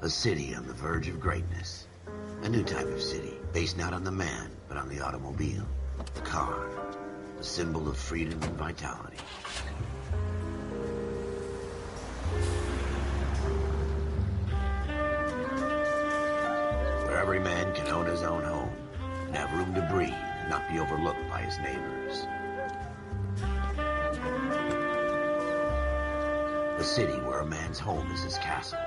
A city on the verge of greatness. A new type of city, based not on the man, but on the automobile. The car. The symbol of freedom and vitality. Where every man can own his own home, and have room to breathe, and not be overlooked by his neighbors. A city where a man's home is his castle.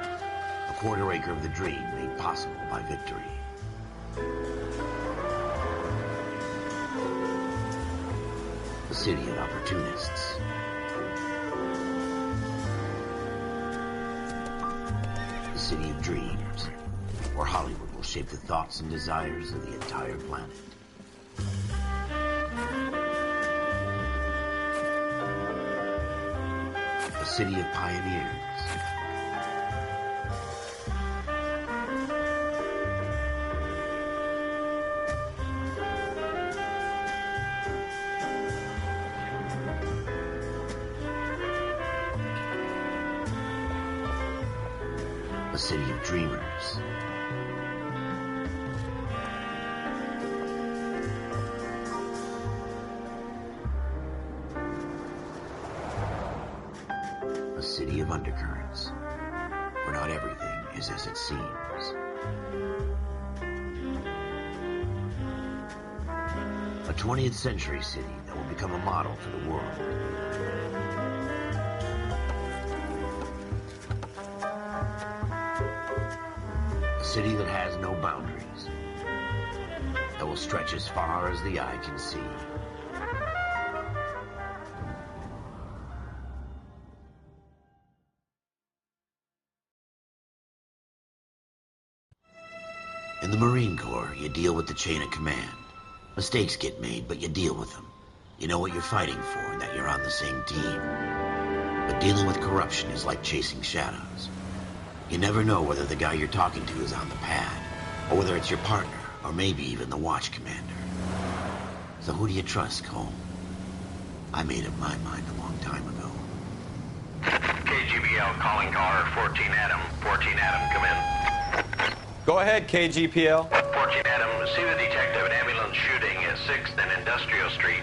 A quarter acre of the dream made possible by victory. A city of opportunists. A city of dreams, where Hollywood will shape the thoughts and desires of the entire planet. A city of pioneers. A city of dreamers. A city of undercurrents, where not everything is as it seems. A 20th century city that will become a model for the world. A city that has no boundaries, that will stretch as far as the eye can see. In the Marine Corps, you deal with the chain of command. Mistakes get made, but you deal with them. You know what you're fighting for and that you're on the same team. But dealing with corruption is like chasing shadows. You never know whether the guy you're talking to is on the pad, or whether it's your partner, or maybe even the watch commander. So who do you trust, Cole? I made up my mind a long time ago. KGBL calling caller 14 Adam. 14 Adam, come in. Go ahead, KGPL. 14 Adam, see the detective at ambulance shooting at 6th and Industrial Street.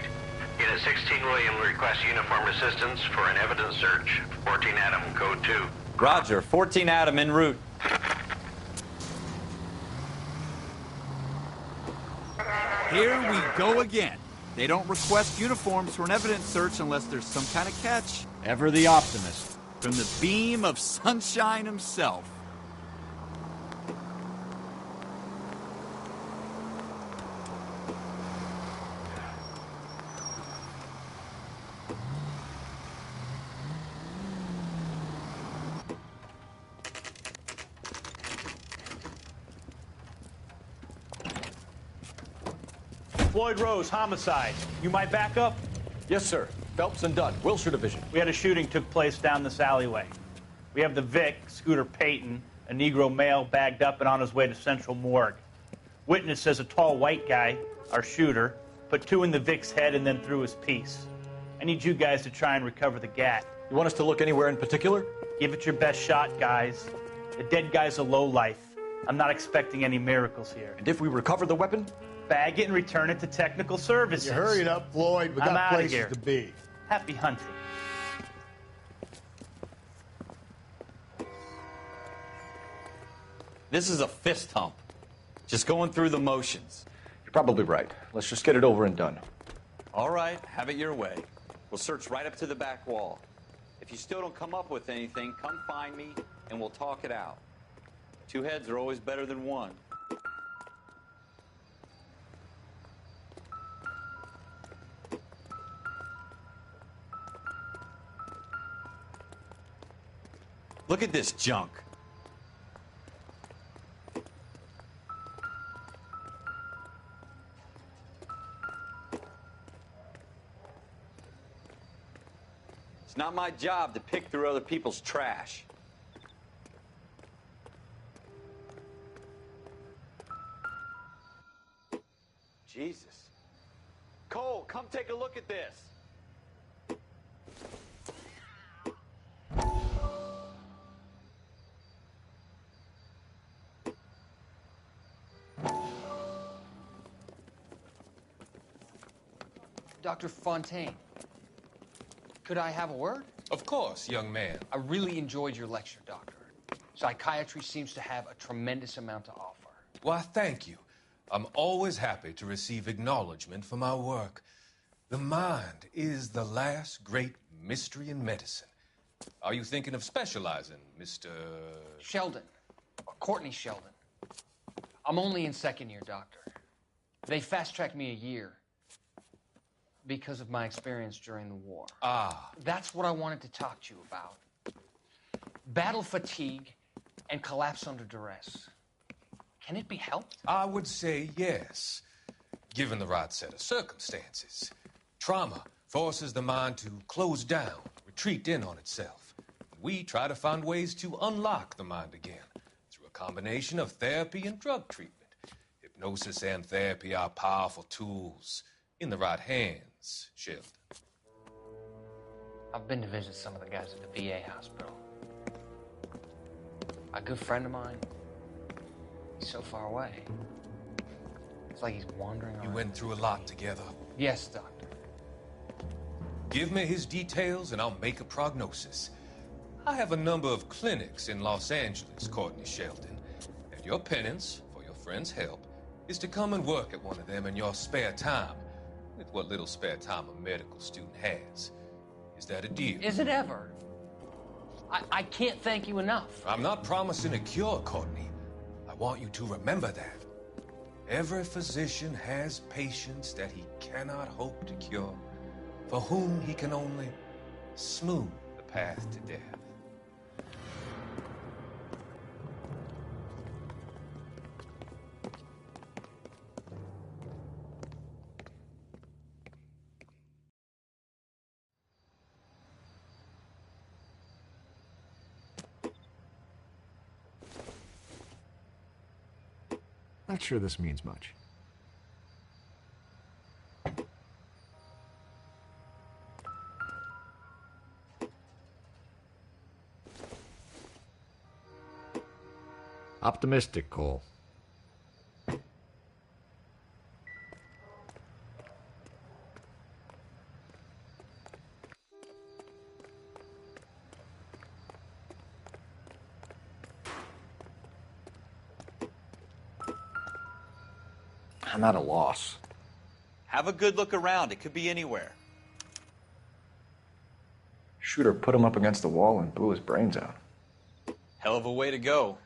Unit 16 William requests uniformed assistance for an evidence search. 14 Adam, code 2. Roger, 14 Adam en route. Here we go again. They don't request uniforms for an evidence search unless there's some kind of catch. Ever the optimist. From the beam of sunshine himself. Floyd Rose, homicide. You might back up? Yes, sir. Phelps and Dunn, Wilshire Division. We had a shooting took place down this alleyway. We have the Vic, Scooter Payton, a Negro male bagged up and on his way to Central Morgue. Witness says a tall white guy, our shooter, put 2 in the Vic's head and then threw his piece. I need you guys to try and recover the gat. You want us to look anywhere in particular? Give it your best shot, guys. The dead guy's a lowlife. I'm not expecting any miracles here. And if we recover the weapon? Bag it and return it to technical services. You hurry up, Floyd. We I'm got outta places here. to be. Happy hunting. This is a fist hump. Just going through the motions. You're probably right. Let's just get it over and done. All right, have it your way. We'll search right up to the back wall. If you still don't come up with anything, come find me and we'll talk it out. 2 heads are always better than 1. Look at this junk. It's not my job to pick through other people's trash. Jesus. Cole, come take a look at this. Dr. Fontaine, could I have a word? Of course, young man. I really enjoyed your lecture, Doctor. Psychiatry seems to have a tremendous amount to offer. Why, thank you. I'm always happy to receive acknowledgement for my work. The mind is the last great mystery in medicine. Are you thinking of specializing, Mr. Sheldon, or Courtney Sheldon. I'm only in second year, Doctor. They fast-tracked me a year because of my experience during the war. Ah. That's what I wanted to talk to you about. Battle fatigue and collapse under duress. Can it be helped? I would say yes, given the right set of circumstances. Trauma forces the mind to close down, retreat in on itself. We try to find ways to unlock the mind again through a combination of therapy and drug treatment. Hypnosis and therapy are powerful tools in the right hands, Sheldon. I've been to visit some of the guys at the VA hospital. A good friend of mine, he's so far away. It's like he's wandering around. You went through a lot together. Yes, Doctor. Give me his details and I'll make a prognosis. I have a number of clinics in Los Angeles, Courtney Sheldon, and your penance, for your friend's help, is to come and work at one of them in your spare time, with what little spare time a medical student has. Is that a deal? Is it ever? I can't thank you enough. I'm not promising a cure, Courtney. I want you to remember that. Every physician has patients that he cannot hope to cure, for whom he can only smooth the path to death. Not sure this means much. Optimistic, Cole. I'm at a loss. Have a good look around. It could be anywhere. Shooter put him up against the wall and blew his brains out. Hell of a way to go.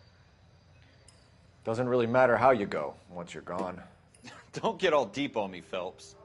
Doesn't really matter how you go once you're gone. Don't get all deep on me, Phelps.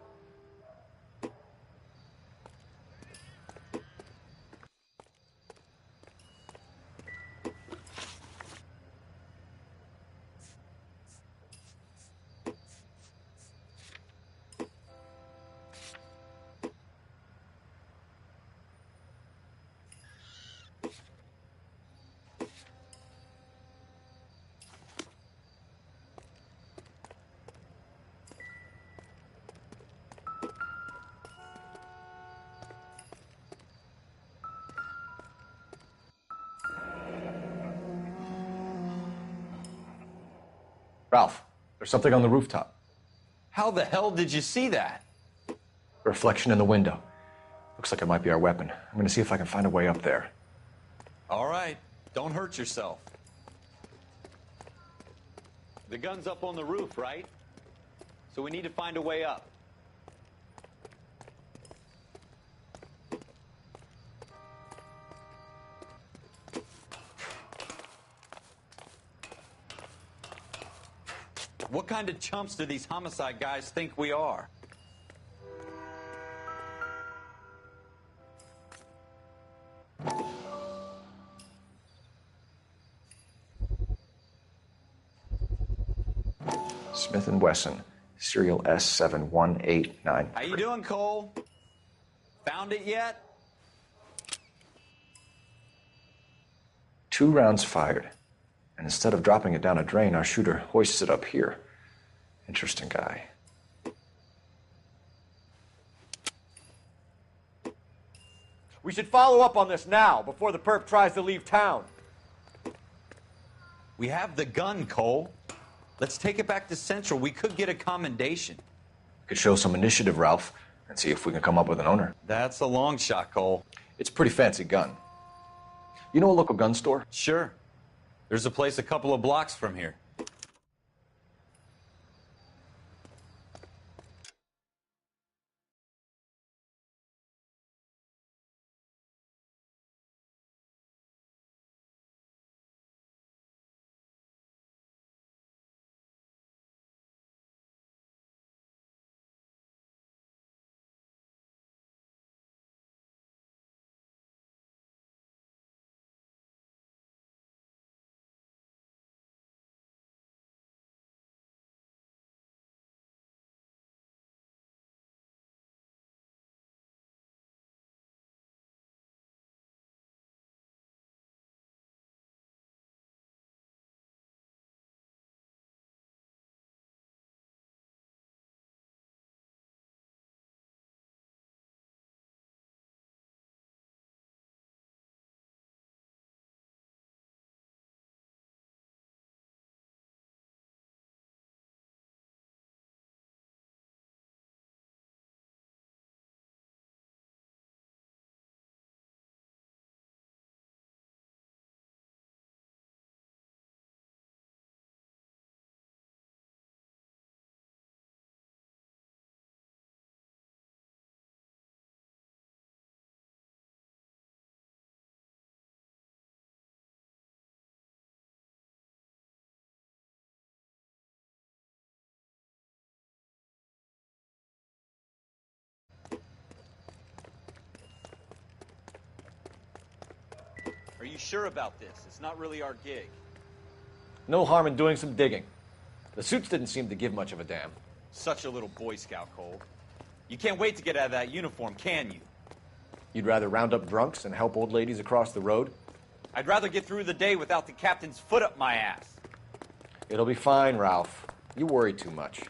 Ralph, there's something on the rooftop. How the hell did you see that? A reflection in the window. Looks like it might be our weapon. I'm gonna see if I can find a way up there. All right. Don't hurt yourself. The gun's up on the roof, right? So we need to find a way up. What kind of chumps do these homicide guys think we are? Smith & Wesson, serial S71893. How you doing, Cole? Found it yet? 2 rounds fired. And instead of dropping it down a drain, our shooter hoists it up here. Interesting guy. We should follow up on this now, before the perp tries to leave town. We have the gun, Cole. Let's take it back to Central. We could get a commendation. Could show some initiative, Ralph. and see if we can come up with an owner. That's a long shot, Cole. It's a pretty fancy gun. You know a local gun store? Sure. There's a place a couple of blocks from here. Are you sure about this? It's not really our gig. No harm in doing some digging. The suits didn't seem to give much of a damn. Such a little Boy Scout, Cole. You can't wait to get out of that uniform, can you? You'd rather round up drunks and help old ladies across the road? I'd rather get through the day without the captain's foot up my ass. It'll be fine, Ralph. You worry too much.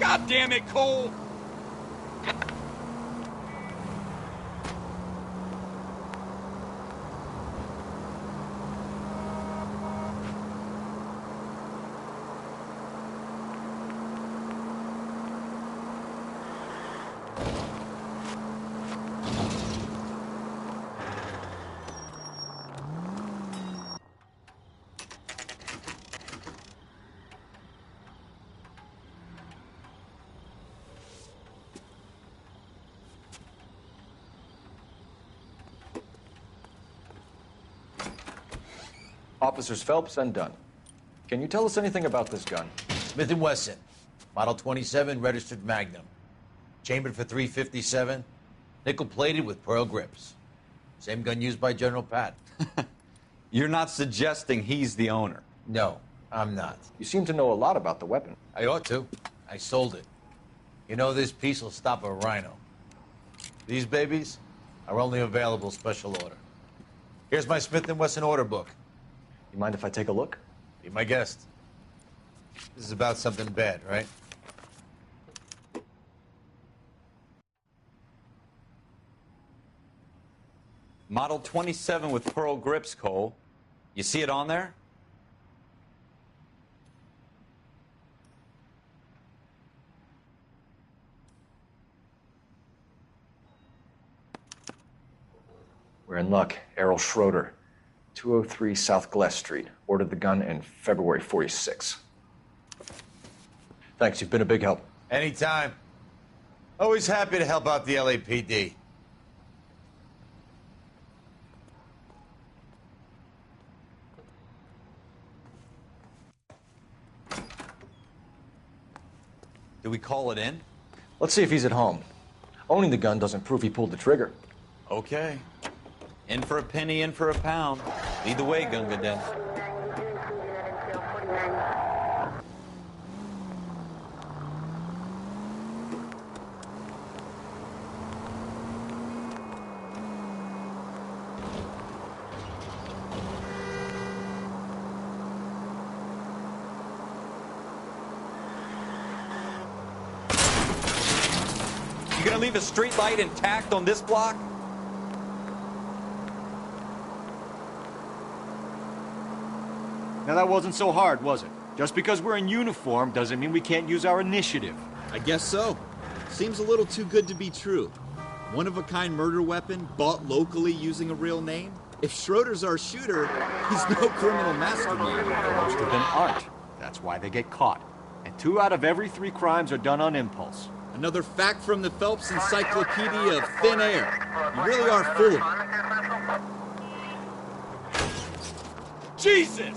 God damn it, Cole! Officers Phelps and Dunn. Can you tell us anything about this gun? Smith & Wesson. Model 27 registered Magnum. Chambered for .357, nickel-plated with pearl grips. Same gun used by General Pat. You're not suggesting he's the owner? No, I'm not. You seem to know a lot about the weapon. I ought to. I sold it. You know, this piece will stop a rhino. These babies are only available special order. Here's my Smith & Wesson order book. You mind if I take a look? Be my guest. This is about something bad, right? Model 27 with pearl grips, Cole. You see it on there? We're in luck. Errol Schroeder, 203 South Glass Street. Ordered the gun in February '46. Thanks, you've been a big help. Anytime. Always happy to help out the LAPD. Do we call it in? Let's see if he's at home. Owning the gun doesn't prove he pulled the trigger. Okay. In for a penny, in for a pound. Lead the way, Gunga Din. You gonna leave a street light intact on this block? Now that wasn't so hard, was it? Just because we're in uniform doesn't mean we can't use our initiative. I guess so. Seems a little too good to be true. One-of-a-kind murder weapon bought locally using a real name? If Schroeder's our shooter, he's no criminal mastermind. Most of them aren't. That's why they get caught. And 2 out of every 3 crimes are done on impulse. Another fact from the Phelps Encyclopedia of Thin Air. You really are full of it. Jesus!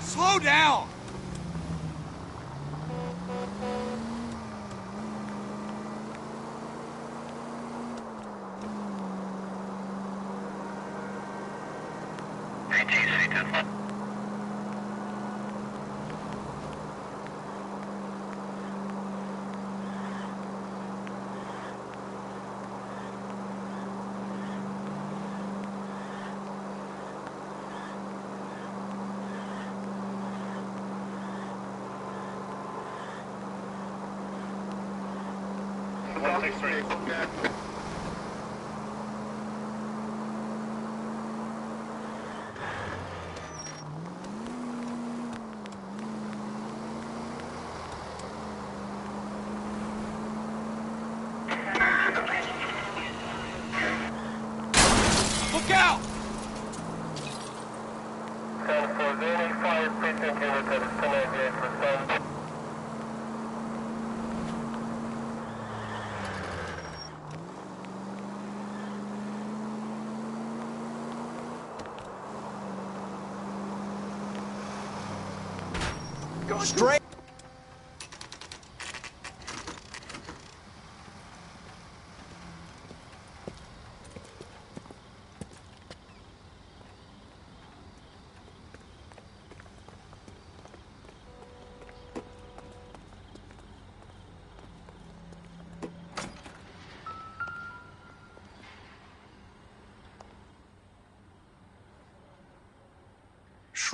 Slow down! Look out! Go straight!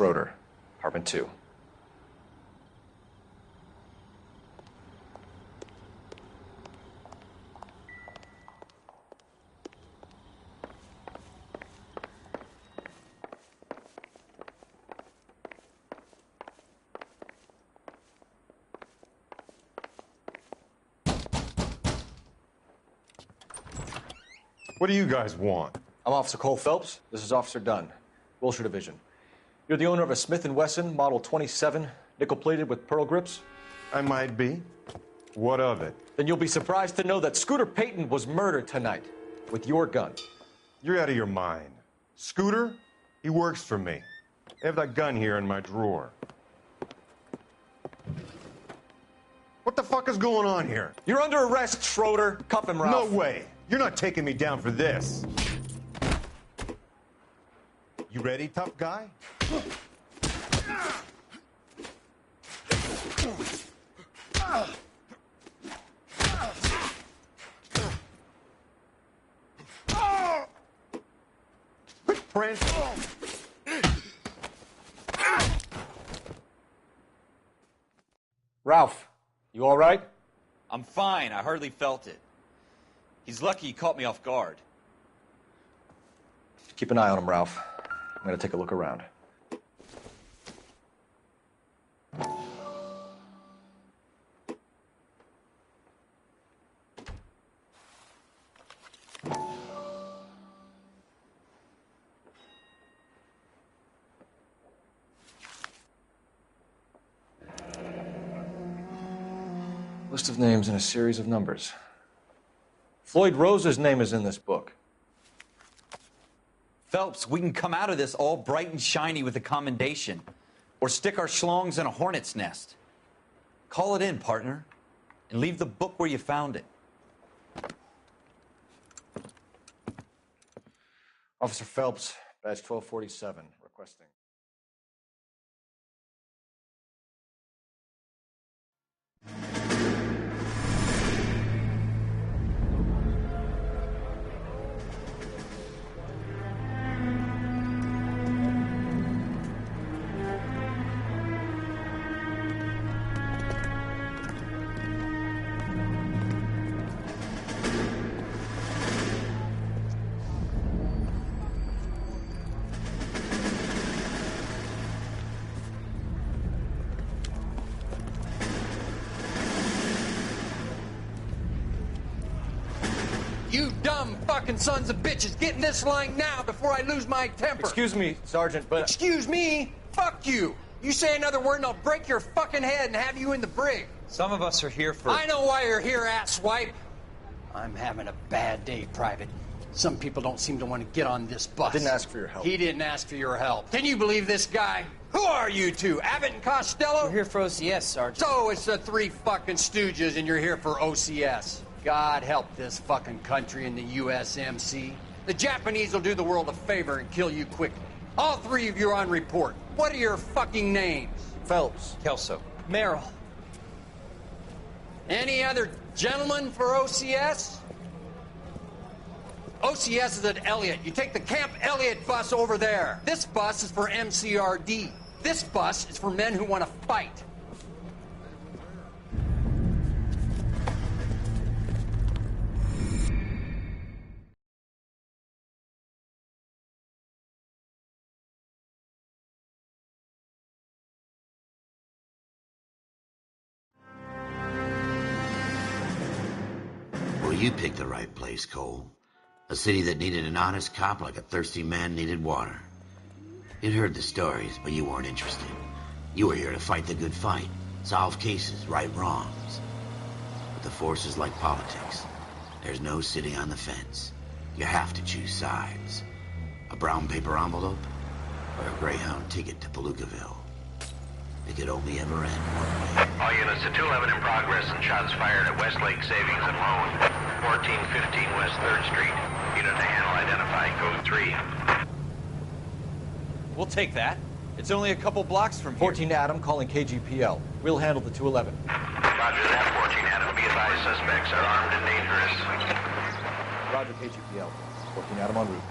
Schroeder, apartment 2. What do you guys want? I'm Officer Cole Phelps. This is Officer Dunn, Wilshire Division. You're the owner of a Smith & Wesson Model 27, nickel-plated with pearl grips? I might be. What of it? Then you'll be surprised to know that Scooter Payton was murdered tonight with your gun. You're out of your mind. Scooter? He works for me. I have that gun here in my drawer. What the fuck is going on here? You're under arrest, Schroeder. Cuff him, Ralph. No way. You're not taking me down for this. You ready, tough guy? Quit prancing. Ralph, you all right? I'm fine. I hardly felt it. He's lucky he caught me off guard. Keep an eye on him, Ralph. I'm going to take a look around. List of names and a series of numbers. Floyd Rose's name is in this book. Phelps, we can come out of this all bright and shiny with a commendation. Or stick our schlongs in a hornet's nest. Call it in, partner. And leave the book where you found it. Officer Phelps, badge 1247, requesting. You dumb fucking sons of bitches, get in this line now before I lose my temper. Excuse me, Sergeant, but... Excuse me? Fuck you. You say another word and I'll break your fucking head and have you in the brig. Some of us are here for... I know why you're here, asswipe. I'm having a bad day, Private. Some people don't seem to want to get on this bus. I didn't ask for your help. He didn't ask for your help. Can you believe this guy? Who are you two? Abbott and Costello? We're here for OCS, Sergeant. So it's the three fucking stooges and you're here for OCS. God help this fucking country and the USMC. The Japanese will do the world a favor and kill you quickly. All three of you are on report. What are your fucking names? Phelps. Kelso. Merrill. Any other gentlemen for OCS? OCS is at Elliott. You take the Camp Elliott bus over there. This bus is for MCRD. This bus is for men who want to fight. Well, you picked the right place, Cole. A city that needed an honest cop like a thirsty man needed water. You'd heard the stories, but you weren't interested. You were here to fight the good fight, solve cases, right wrongs. But the force is like politics. There's no sitting on the fence. You have to choose sides. A brown paper envelope or a Greyhound ticket to Palookaville. It could only ever end one way. All units to 211 in progress and shots fired at Westlake Savings and Loan, 1415 West 3rd Street. Unit to handle identified code 3. We'll take that. It's only a couple blocks from here. 14 Adam calling KGPL. We'll handle the 211. Roger that, 14 Adam. Be advised, suspects are armed and dangerous. Roger, KGPL. 14 Adam en route.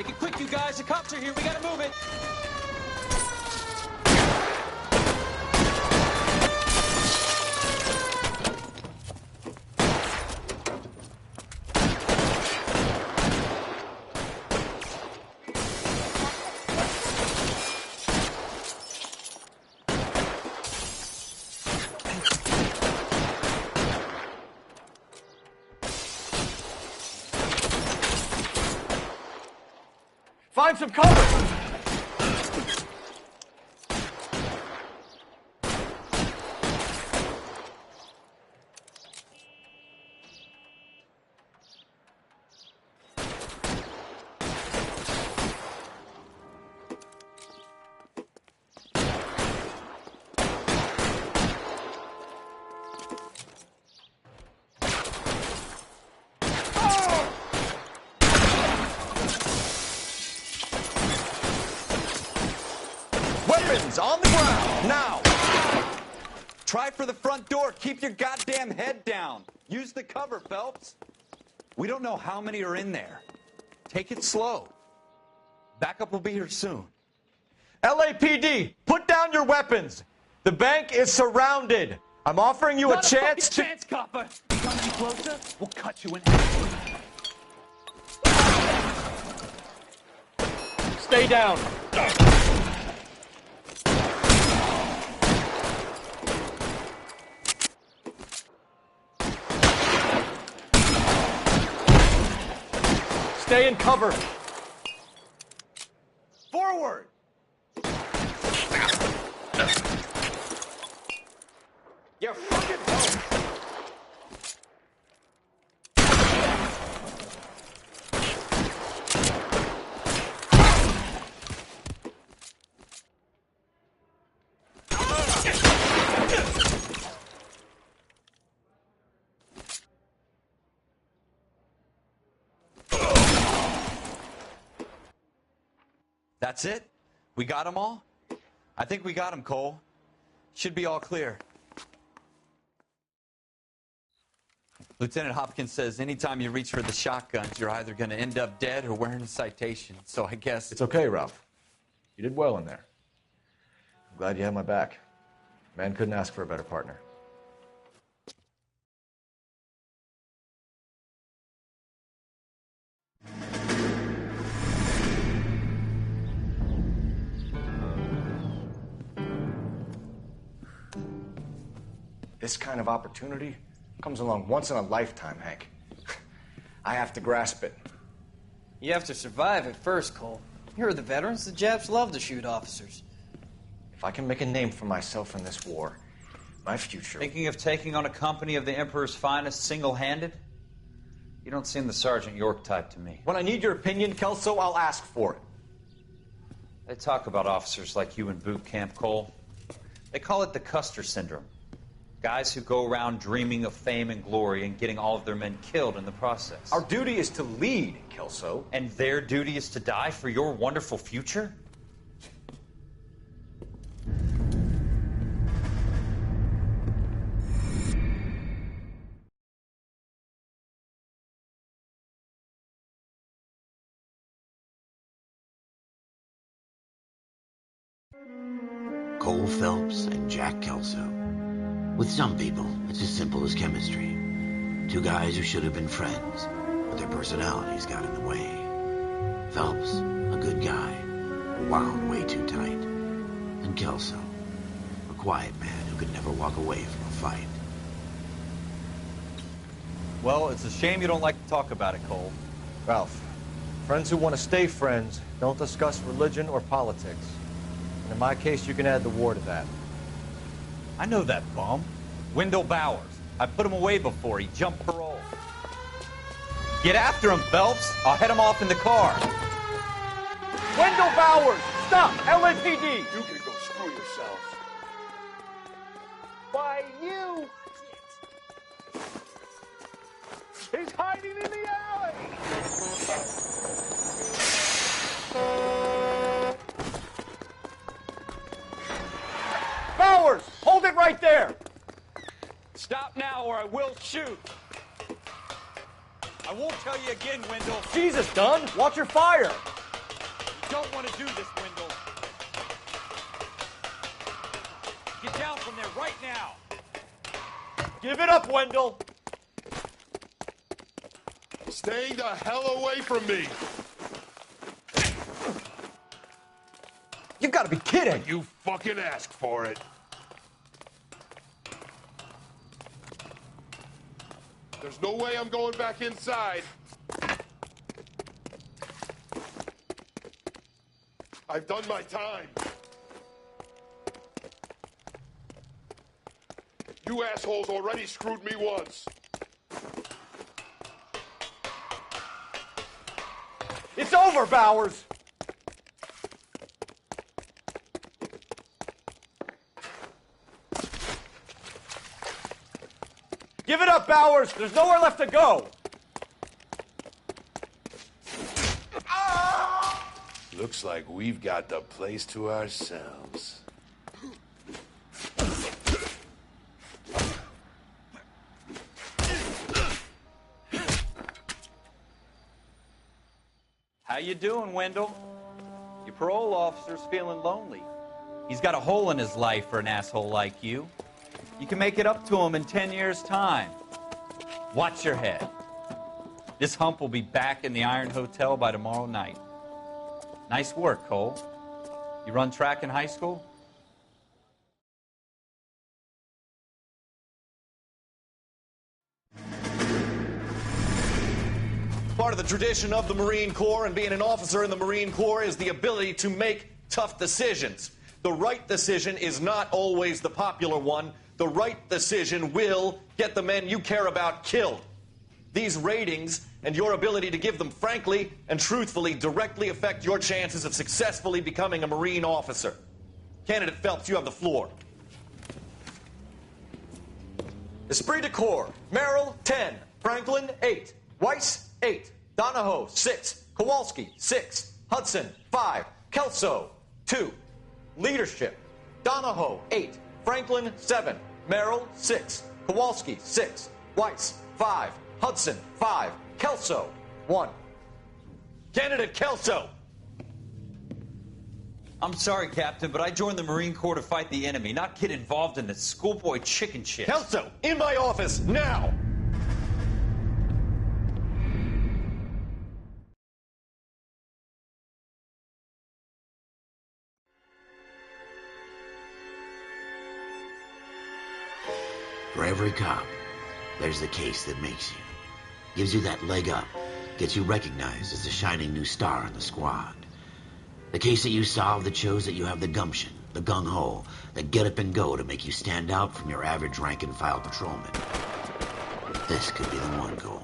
Make it quick, you guys. The cops are here. We gotta move it. Find some cover! Weapons on the ground, now! Try for the front door. Keep your goddamn head down. Use the cover, Phelps. We don't know how many are in there. Take it slow. Backup will be here soon. LAPD, put down your weapons! The bank is surrounded! I'm offering you a chance to... chance, copper! Come any closer, we'll cut you in half. Stay down! Stay in cover! Forward! You're fucking home! That's it? We got them all? I think we got them, Cole. Should be all clear. Lieutenant Hopkins says anytime you reach for the shotguns, you're either going to end up dead or wearing a citation. So I guess... It's okay, Ralph. You did well in there. I'm glad you had my back. Man couldn't ask for a better partner. This kind of opportunity comes along once in a lifetime, Hank. I have to grasp it. You have to survive it first, Cole. Here are the veterans. The Japs love to shoot officers. If I can make a name for myself in this war, my future... Thinking of taking on a company of the Emperor's finest single-handed? You don't seem the Sergeant York type to me. When I need your opinion, Kelso, I'll ask for it. They talk about officers like you in boot camp, Cole. They call it the Custer Syndrome. Guys who go around dreaming of fame and glory and getting all of their men killed in the process. Our duty is to lead, Kelso. And their duty is to die for your wonderful future? Cole Phelps and Jack Kelso. With some people, it's as simple as chemistry. Two guys who should have been friends, but their personalities got in the way. Phelps, a good guy, wound way too tight. And Kelso, a quiet man who could never walk away from a fight. Well, it's a shame you don't like to talk about it, Cole. Ralph, friends who want to stay friends don't discuss religion or politics. And in my case, you can add the war to that. I know that bum. Wendell Bowers. I put him away before. He jumped parole. Get after him, Phelps. I'll head him off in the car. Wendell Bowers! Stop! LAPD! You can go screw yourself. Why, you! He's hiding in the alley! Bowers! Hold it right there! Stop now or I will shoot. I won't tell you again, Wendell. Jesus, Dunn! Watch your fire! don't want to do this, Wendell. Get down from there right now. Give it up, Wendell. Staying the hell away from me. You've got to be kidding. You fucking asked for it. There's no way I'm going back inside. I've done my time. You assholes already screwed me once. It's over, Bowers. Give it up, Bowers. There's nowhere left to go. Looks like we've got the place to ourselves. How you doing, Wendell? Your parole officer's feeling lonely. He's got a hole in his life for an asshole like you. You can make it up to him in 10 years' time. Watch your head. This hump will be back in the Iron Hotel by tomorrow night. Nice work, Cole. You run track in high school? Part of the tradition of the Marine Corps and being an officer in the Marine Corps is the ability to make tough decisions. The right decision is not always the popular one. The right decision will get the men you care about killed. These ratings and your ability to give them frankly and truthfully directly affect your chances of successfully becoming a Marine officer. Candidate Phelps, you have the floor. Esprit de Corps, Merrill, 10. Franklin, 8. Weiss, 8. Donahoe, 6. Kowalski, 6. Hudson, 5. Kelso, 2. Leadership, Donahoe, 8. Franklin, 7. Merrill, 6. Kowalski, 6. Weiss, 5. Hudson, 5. Kelso, 1. Candidate Kelso. I'm sorry, Captain, but I joined the Marine Corps to fight the enemy, not get involved in this schoolboy chicken shit. Kelso, in my office, now! For every cop, there's the case that makes you. Gives you that leg up. Gets you recognized as the shining new star in the squad. The case that you solve that shows that you have the gumption, the gung-ho, the get up and go to make you stand out from your average rank-and-file patrolman. This could be the one, Cole.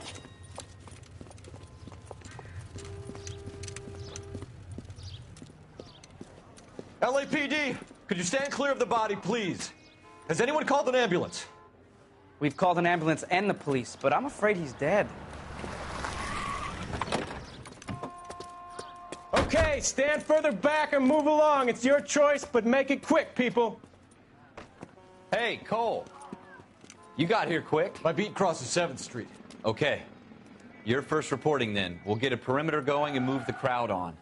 LAPD, could you stand clear of the body, please? Has anyone called an ambulance? We've called an ambulance and the police, but I'm afraid he's dead. Okay, stand further back and move along. It's your choice, but make it quick, people. Hey, Cole. You got here quick. My beat crosses 7th Street. Okay. You're first reporting then. We'll get a perimeter going and move the crowd on.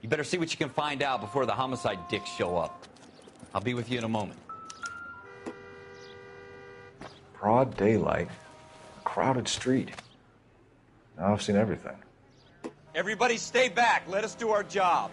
You better see what you can find out before the homicide dicks show up. I'll be with you in a moment. Broad daylight, a crowded street. Now I've seen everything. Everybody stay back. Let us do our job.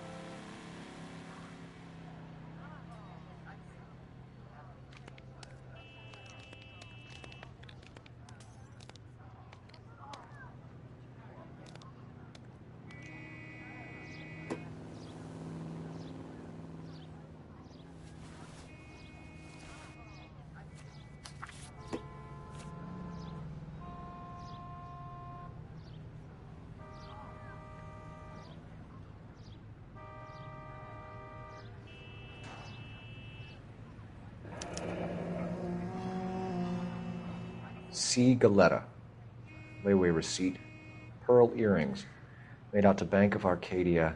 C. Galetta. Layaway receipt. Pearl earrings. Made out to Bank of Arcadia.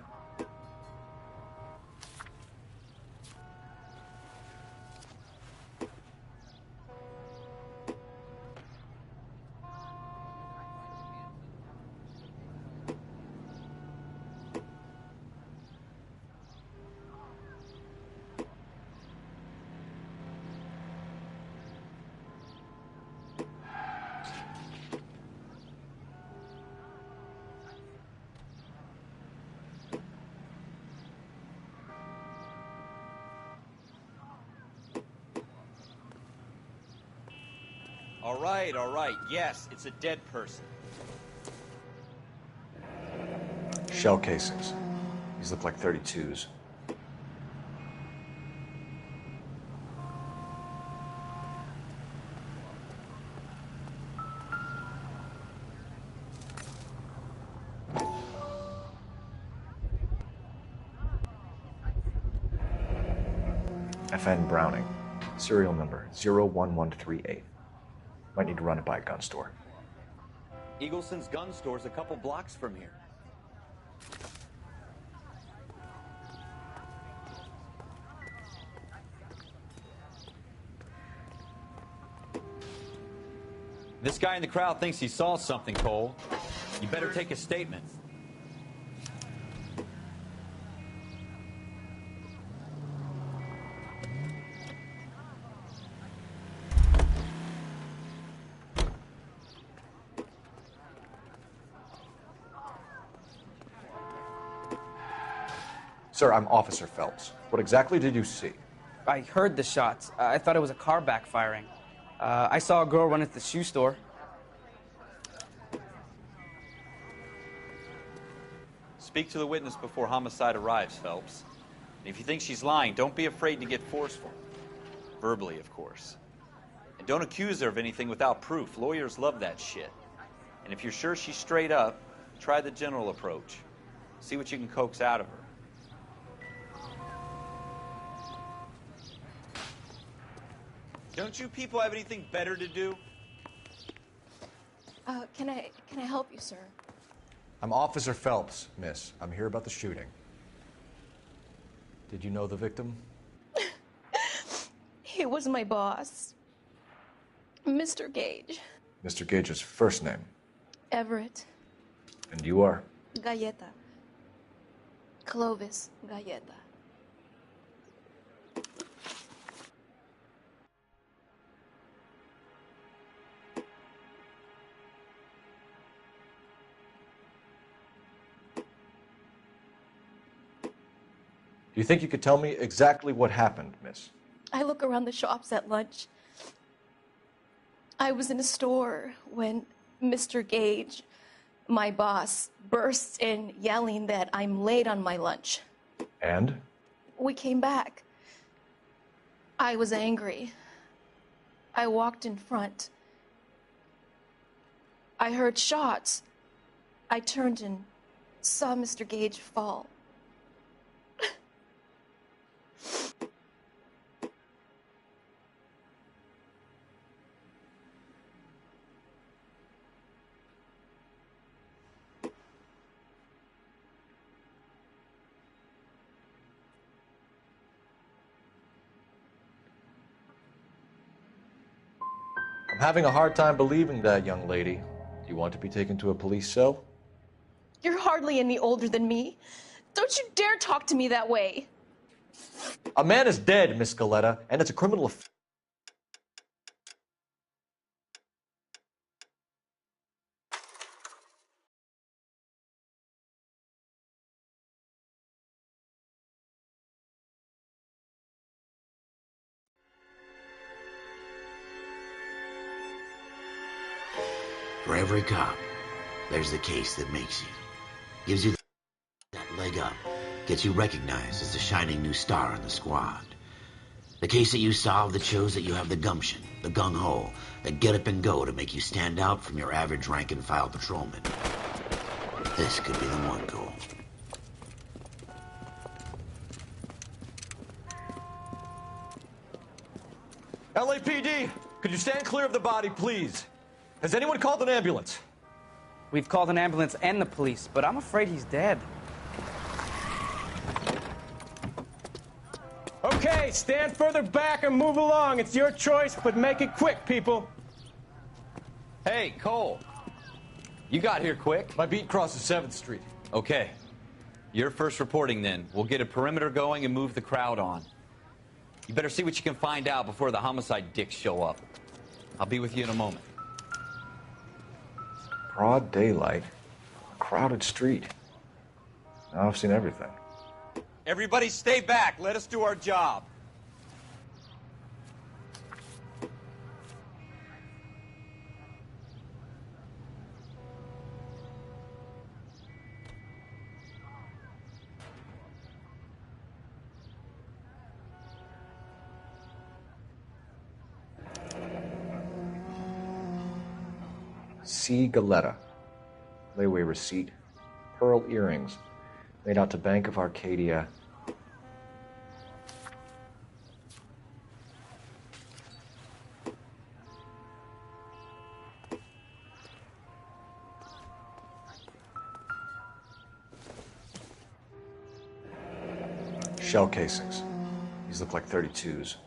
All right, all right. Yes, it's a dead person. Shell casings. These look like 32s. FN Browning. Serial number 01138. Might need to run it by a gun store. Eagleson's gun store's a couple blocks from here. This guy in the crowd thinks he saw something, Cole. You better take a statement. Sir, I'm Officer Phelps. What exactly did you see? I heard the shots. I thought it was a car backfiring. I saw a girl run into the shoe store. Speak to the witness before homicide arrives, Phelps. And if you think she's lying, don't be afraid to get forceful. Verbally, of course. And don't accuse her of anything without proof. Lawyers love that shit. And if you're sure she's straight up, try the general approach. See what you can coax out of her. Don't you people have anything better to do? Can I help you, sir? I'm Officer Phelps, miss. I'm here about the shooting. Did you know the victim? He was my boss, Mr. Gage. Mr. Gage's first name. Everett. And you are? Galleta. Clovis Galleta. Do you think you could tell me exactly what happened, miss? I look around the shops at lunch. I was in a store when Mr. Gage, my boss, bursts in yelling that I'm late on my lunch. And? We came back. I was angry. I walked in front. I heard shots. I turned and saw Mr. Gage fall. I'm having a hard time believing that, young lady. Do you want to be taken to a police cell? You're hardly any older than me. Don't you dare talk to me that way. A man is dead, Miss Galleta, and it's a criminal offense. For every cop, there's the case that makes you. Gives you that leg up. Gets you recognized as the shining new star in the squad. The case that you solve that shows that you have the gumption, the gung-ho, the get up and go to make you stand out from your average rank-and-file patrolman. This could be the one, Cole. LAPD, could you stand clear of the body, please? Has anyone called an ambulance? We've called an ambulance and the police, but I'm afraid he's dead. Okay, stand further back and move along. It's your choice, but make it quick, people. Hey, Cole. You got here quick. My beat crosses 7th Street. Okay. You're first reporting then. We'll get a perimeter going and move the crowd on. You better see what you can find out before the homicide dicks show up. I'll be with you in a moment. Broad daylight, a crowded street. Now I've seen everything. Everybody stay back. Let us do our job. C. Galetta. Layaway receipt. Pearl earrings. Made out to Bank of Arcadia. Shell casings. These look like 32s.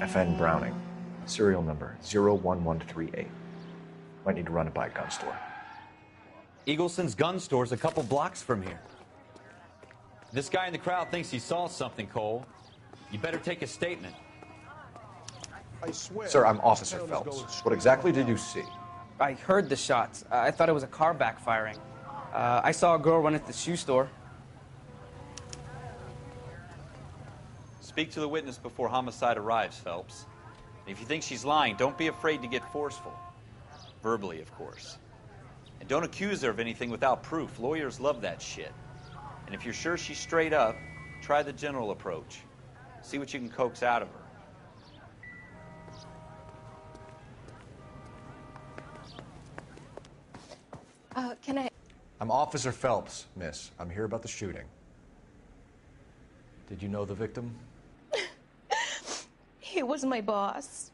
FN Browning. Serial number 01138. Might need to run it by a gun store. Eagleson's gun store's a couple blocks from here. This guy in the crowd thinks he saw something, Cole. You better take a statement. I swear. Sir, I'm Officer Phelps. What exactly did you see? I heard the shots. I thought it was a car backfiring. I saw a girl run into the shoe store. Speak to the witness before homicide arrives, Phelps. If you think she's lying, don't be afraid to get forceful. Verbally, of course. And don't accuse her of anything without proof. Lawyers love that shit. And if you're sure she's straight up, try the general approach. See what you can coax out of her. Can I... I'm Officer Phelps, miss. I'm here about the shooting. Did you know the victim? He was my boss.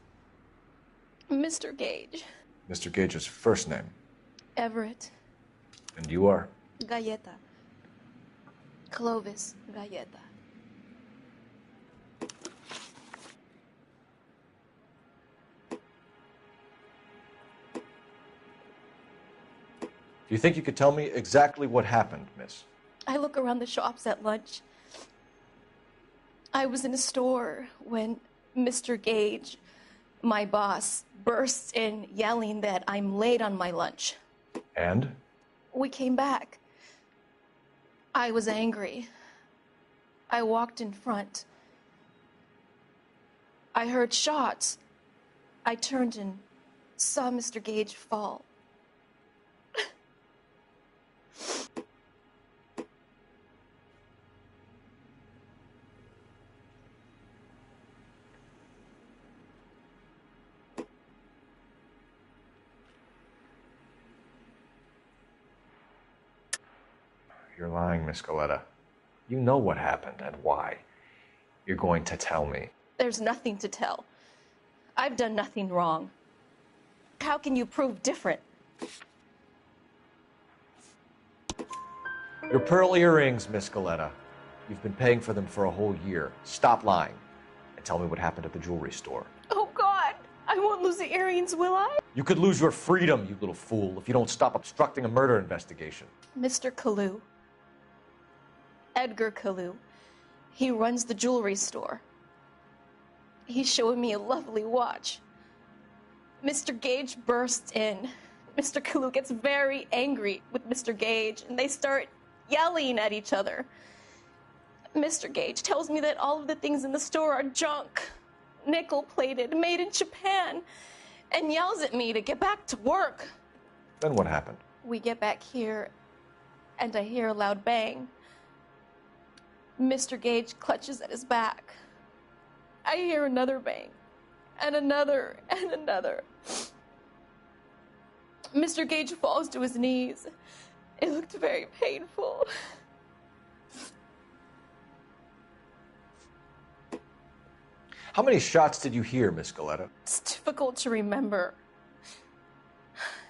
Mr. Gage. Mr. Gage's first name. Everett. And you are? Galleta. Clovis Galleta. Do you think you could tell me exactly what happened, miss? I look around the shops at lunch. I was in a store when Mr. Gage, my boss, bursts in yelling that I'm late on my lunch. And? We came back. I was angry. I walked in front. I heard shots. I turned and saw Mr. Gage fall. You're lying, Miss Galetta. You know what happened and why. You're going to tell me. There's nothing to tell. I've done nothing wrong. How can you prove different? Your pearl earrings, Miss Galetta. You've been paying for them for a whole year. Stop lying and tell me what happened at the jewelry store. Oh, God! I won't lose the earrings, will I? You could lose your freedom, you little fool, if you don't stop obstructing a murder investigation. Mr. Kalu. Edgar Kalu. He runs the jewelry store. He's showing me a lovely watch. Mr. Gage bursts in. Mr. Kalu gets very angry with Mr. Gage, and they start yelling at each other. Mr. Gage tells me that all of the things in the store are junk, nickel-plated, made in Japan, and yells at me to get back to work. Then what happened? We get back here, and I hear a loud bang. Mr. Gage clutches at his back. I hear another bang, and another, and another. Mr. Gage falls to his knees. It looked very painful. How many shots did you hear, Miss Galetta? It's difficult to remember.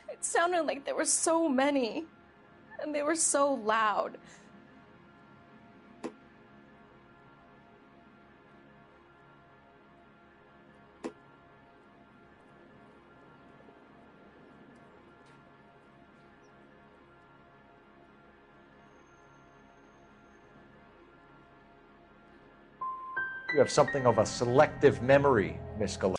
It sounded like there were so many, and they were so loud. You have something of a selective memory, Miss Galetta.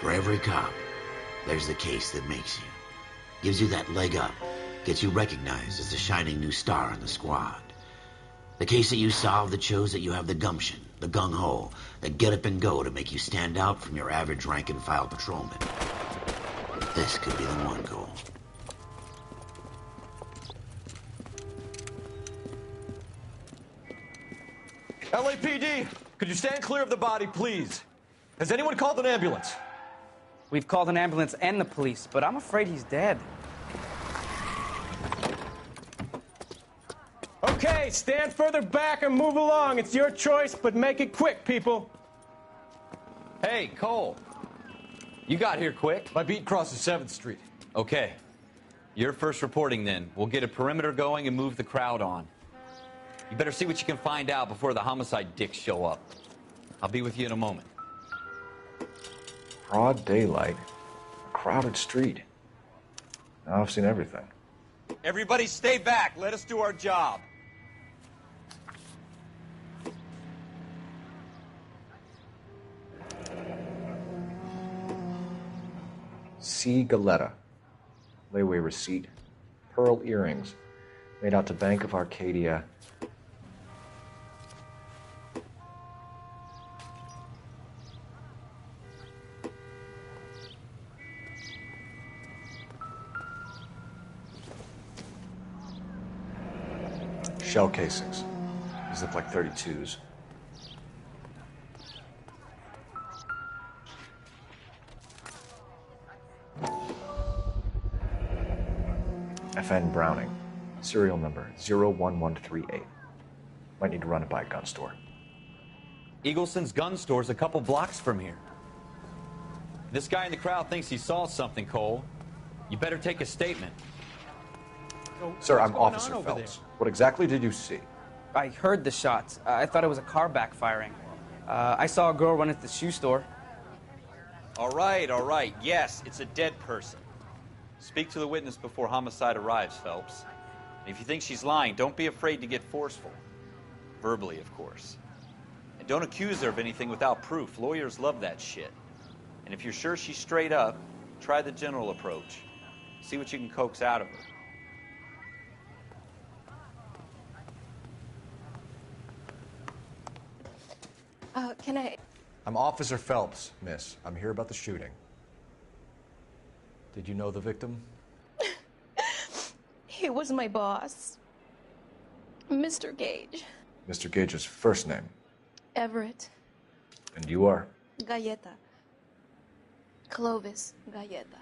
For every cop, there's the case that makes you. Gives you that leg up, gets you recognized as the shining new star in the squad. The case that you solve that shows that you have the gumption, the gung-ho, the get up and go to make you stand out from your average rank-and-file patrolman. This could be the one, Cole. LAPD, could you stand clear of the body, please? Has anyone called an ambulance? We've called an ambulance and the police, but I'm afraid he's dead. Okay, stand further back and move along. It's your choice, but make it quick, people. Hey, Cole. You got here quick. My beat crosses 7th Street. Okay. You're first reporting then. We'll get a perimeter going and move the crowd on. You better see what you can find out before the homicide dicks show up. I'll be with you in a moment. Broad daylight, a crowded street. Now I've seen everything. Everybody stay back. Let us do our job. C. Galetta. Layaway receipt. Pearl earrings. Made out to Bank of Arcadia. Shell casings. These look like 32s. FN Browning. Serial number 01138. Might need to run it by a gun store. Eagleson's gun store's a couple blocks from here. This guy in the crowd thinks he saw something, Cole. You better take a statement. Sir, I'm Officer Phelps. What exactly did you see? I heard the shots. I thought it was a car backfiring. I saw a girl run into the shoe store. All right. Yes, it's a dead person. Speak to the witness before homicide arrives, Phelps. And if you think she's lying, don't be afraid to get forceful. Verbally, of course. And don't accuse her of anything without proof. Lawyers love that shit. And if you're sure she's straight up, try the general approach. See what you can coax out of her. Can I... I'm Officer Phelps, miss. I'm here about the shooting. Did you know the victim? He was my boss. Mr. Gage. Mr. Gage's first name. Everett. And you are? Galleta. Clovis Galleta.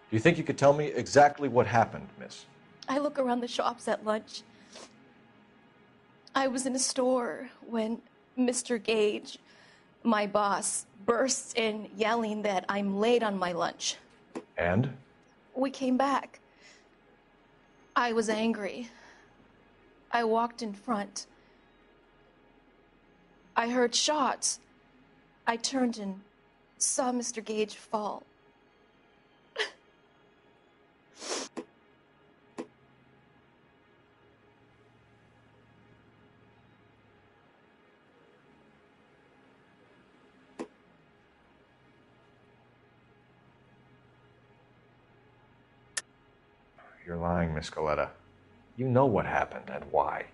Do you think you could tell me exactly what happened, miss? I look around the shops at lunch. I was in a store when Mr. Gage, my boss, bursts in yelling that I'm late on my lunch. And? We came back. I was angry. I walked in front. I heard shots. I turned and saw Mr. Gage fall. You're lying, Miss Galetta. You know what happened and why.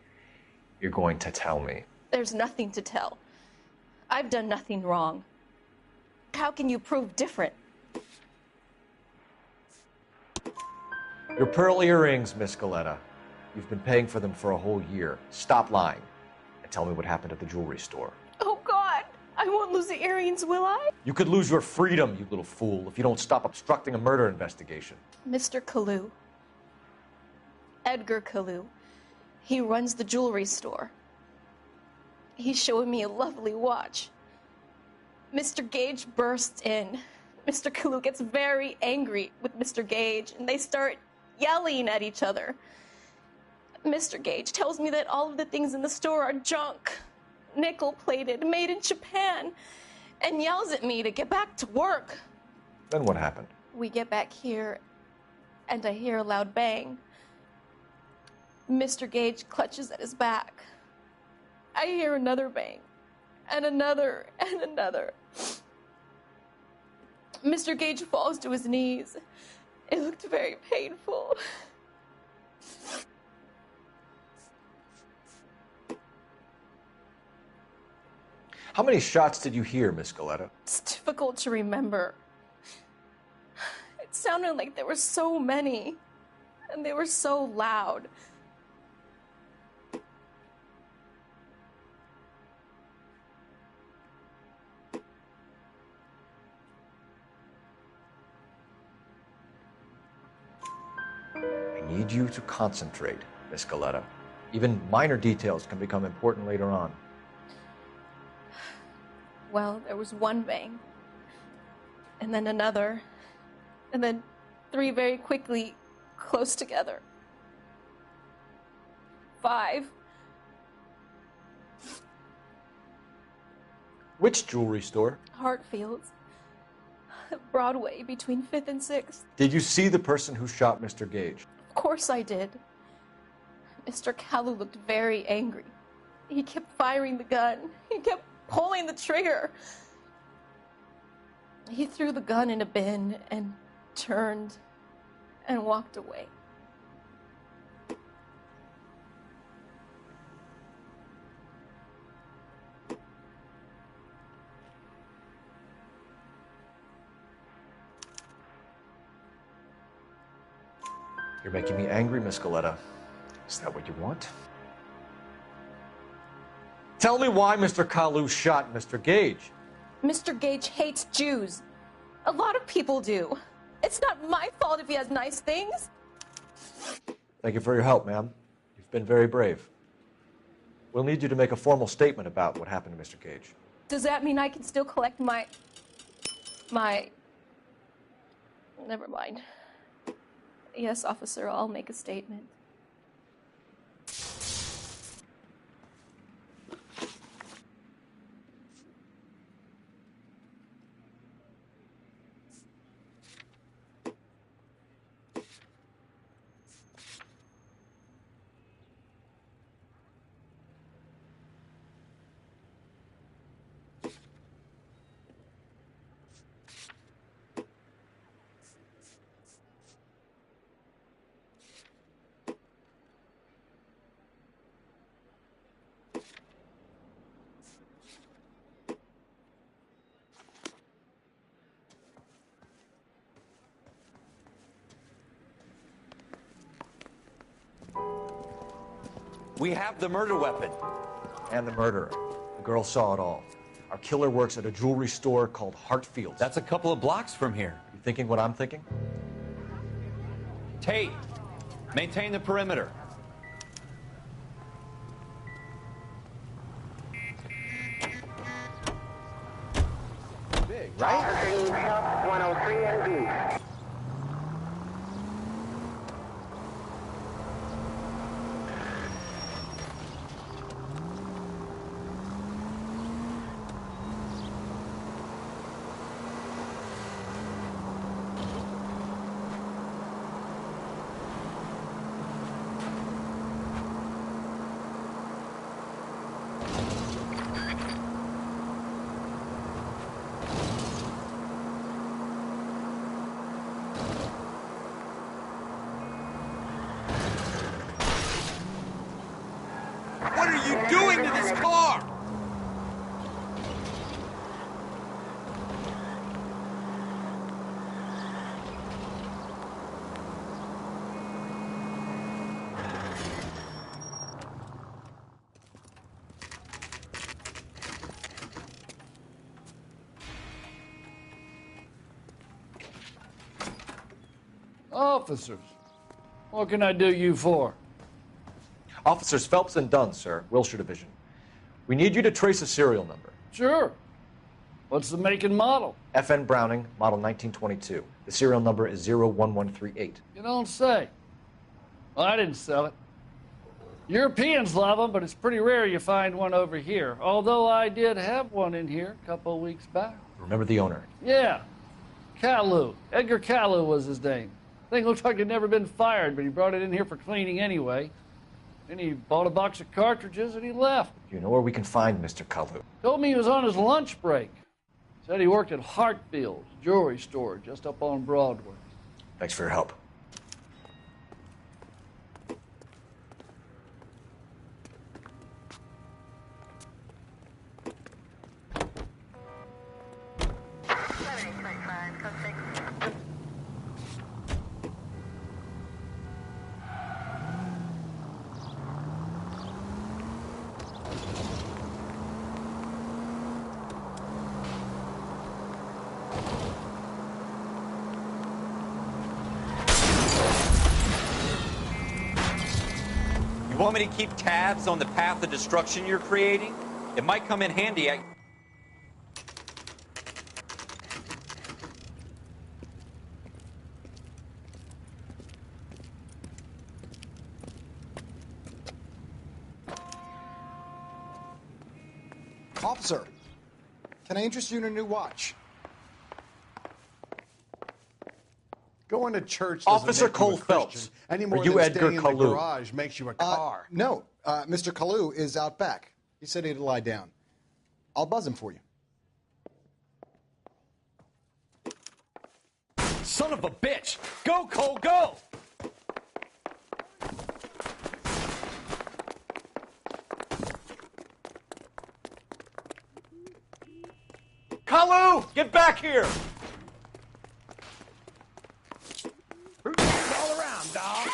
You're going to tell me. There's nothing to tell. I've done nothing wrong. How can you prove different? Your pearl earrings, Miss Galetta. You've been paying for them for a whole year. Stop lying and tell me what happened at the jewelry store. Oh, God! I won't lose the earrings, will I? You could lose your freedom, you little fool, if you don't stop obstructing a murder investigation. Mr. Kalu. Edgar Kalu. He runs the jewelry store. He's showing me a lovely watch. Mr. Gage bursts in. Mr. Kalu gets very angry with Mr. Gage, and they start yelling at each other. Mr. Gage tells me that all of the things in the store are junk, nickel-plated, made in Japan, and yells at me to get back to work. Then what happened? We get back here, and I hear a loud bang. Mr. Gage clutches at his back. I hear another bang, and another, and another. Mr. Gage falls to his knees. It looked very painful. How many shots did you hear, Miss Galetta? It's difficult to remember. It sounded like there were so many, and they were so loud. I need you to concentrate, Miss Galetta. Even minor details can become important later on. Well, there was one bang, and then another, and then three very quickly, close together. 5. Which jewelry store? Hartfield's. Broadway, between 5th and 6th. Did you see the person who shot Mr. Gage? Of course I did. Mr. Kalu looked very angry. He kept firing the gun. He kept pulling the trigger. He threw the gun in a bin and turned and walked away. You're making me angry, Miss Galetta. Is that what you want? Tell me why Mr. Kalu shot Mr. Gage. Mr. Gage hates Jews. A lot of people do. It's not my fault if he has nice things. Thank you for your help, ma'am. You've been very brave. We'll need you to make a formal statement about what happened to Mr. Gage. Does that mean I can still collect my... Never mind. Yes, officer, I'll make a statement. We have the murder weapon. And the murderer. The girl saw it all. Our killer works at a jewelry store called Hartfield's. That's a couple of blocks from here. You thinking what I'm thinking? Tate, maintain the perimeter. Big, right? 103 and B. What are you doing to this car? Officers, what can I do you for? Officers Phelps and Dunn, sir, Wilshire Division. We need you to trace a serial number. Sure. What's the make and model? FN Browning, model 1922. The serial number is 01138. You don't say. Well, I didn't sell it. Europeans love them, but it's pretty rare you find one over here. Although I did have one in here a couple of weeks back. Remember the owner? Yeah. Kalu. Edgar Kalu was his name. Thing looked like it'd never been fired, but he brought it in here for cleaning anyway. Then he bought a box of cartridges and he left. You know where we can find Mr. Kalu? Told me he was on his lunch break. Said he worked at Hartfield's jewelry store just up on Broadway. Thanks for your help. You want me to keep tabs on the path of destruction you're creating? It might come in handy at... Officer, can I interest you in a new watch? Going to church doesn't Officer make you Cole a Christian Phelps, any more are you than Edgar staying in the Kalu? garage makes you a car. No, Mr. Kalu is out back. He said he'd lie down. I'll buzz him for you. Son of a bitch! Go, Cole, go! Kalu, get back here! All around, dog.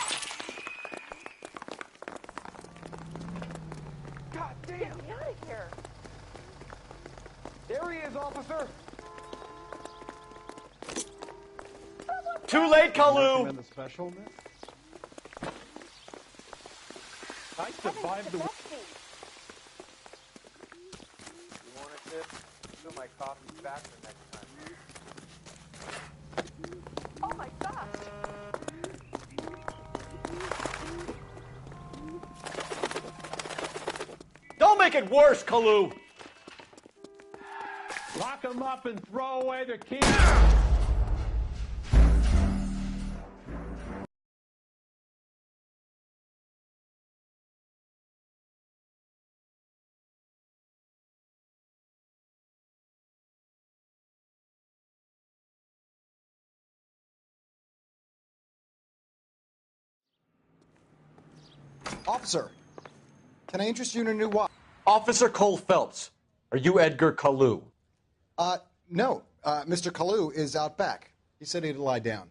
God damn! Get me out of here! There he is, officer! Too late, Kalu! The special, man? I survived the... You want a tip? Fill my coffee faster next time. Oh my gosh! Don't make it worse, Kalu! Lock him up and throw away the key. Officer, can I interest you in a new watch? Officer Cole Phelps, are you Edgar Kalu? No, Mr. Kalu is out back. He said he'd lie down.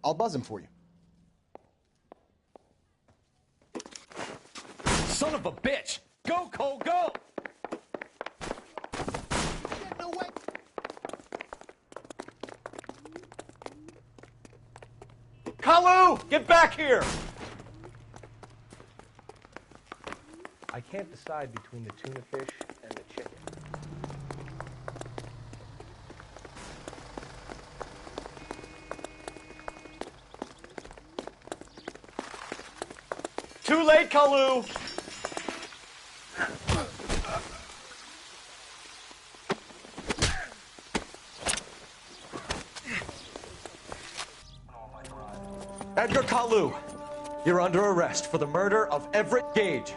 I'll buzz him for you. Son of a bitch! Go, Cole, go! Kalu, get back here! I can't decide between the tuna fish and the chicken. Too late, Kalu! Edgar Kalu, you're under arrest for the murder of Everett Gage.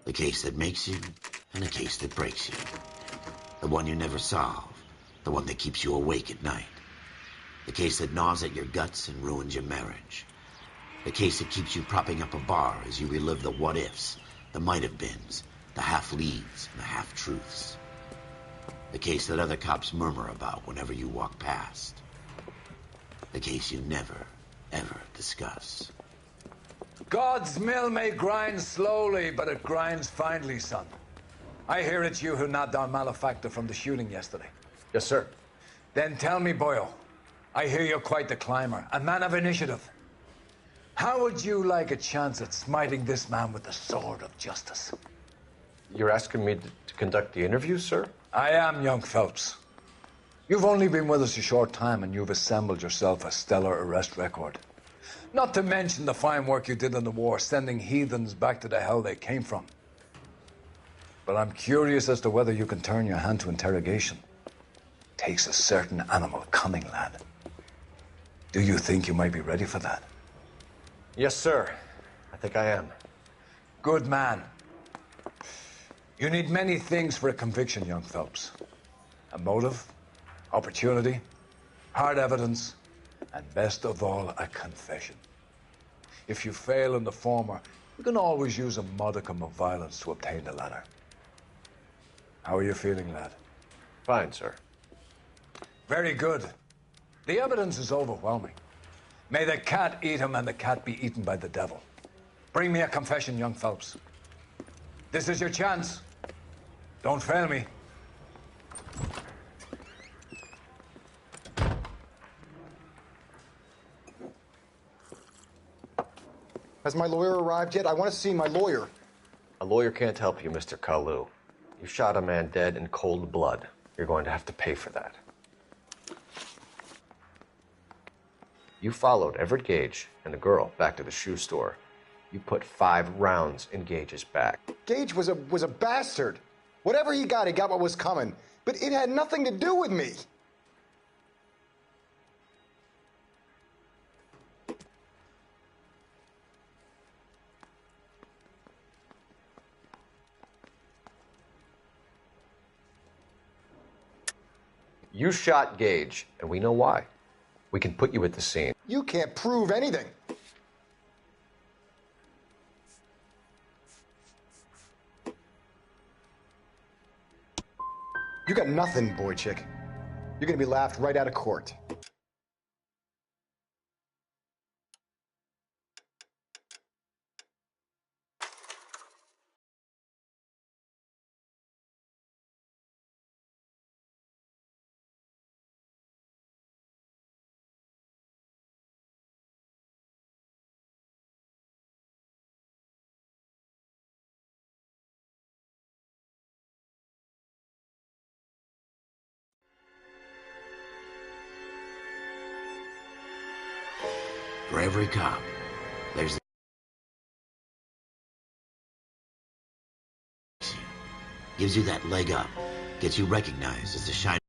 The case that makes you, and the case that breaks you. The one you never solve. The one that keeps you awake at night. The case that gnaws at your guts and ruins your marriage. The case that keeps you propping up a bar as you relive the what-ifs, the might-have-beens, the half-leads, and the half-truths. The case that other cops murmur about whenever you walk past. The case you never, ever discuss. God's mill may grind slowly, but it grinds finely, son. I hear it's you who knocked down Malefactor from the shooting yesterday. Yes, sir. Then tell me, boyo, I hear you're quite the climber, a man of initiative. How would you like a chance at smiting this man with the sword of justice? You're asking me to conduct the interview, sir? I am, young Phelps. You've only been with us a short time, and you've assembled yourself a stellar arrest record. Not to mention the fine work you did in the war, sending heathens back to the hell they came from. But I'm curious as to whether you can turn your hand to interrogation. Takes a certain animal cunning, lad. Do you think you might be ready for that? Yes, sir. I think I am. Good man. You need many things for a conviction, young Phelps. A motive, opportunity, hard evidence, and best of all, a confession. If you fail in the former, you can always use a modicum of violence to obtain the latter. How are you feeling, lad? Fine, sir. Very good. The evidence is overwhelming. May the cat eat him and the cat be eaten by the devil. Bring me a confession, young Phelps. This is your chance. Don't fail me. Has my lawyer arrived yet? I want to see my lawyer. A lawyer can't help you, Mr. Kalu. You shot a man dead in cold blood. You're going to have to pay for that. You followed Everett Gage and the girl back to the shoe store. You put 5 rounds in Gage's back. Gage was a bastard. Whatever he got what was coming. But it had nothing to do with me. You shot Gage, and we know why. We can put you at the scene. You can't prove anything. You got nothing, boy chick. You're gonna be laughed right out of court. For every cop, there's gives you that leg up, gets you recognized as the shining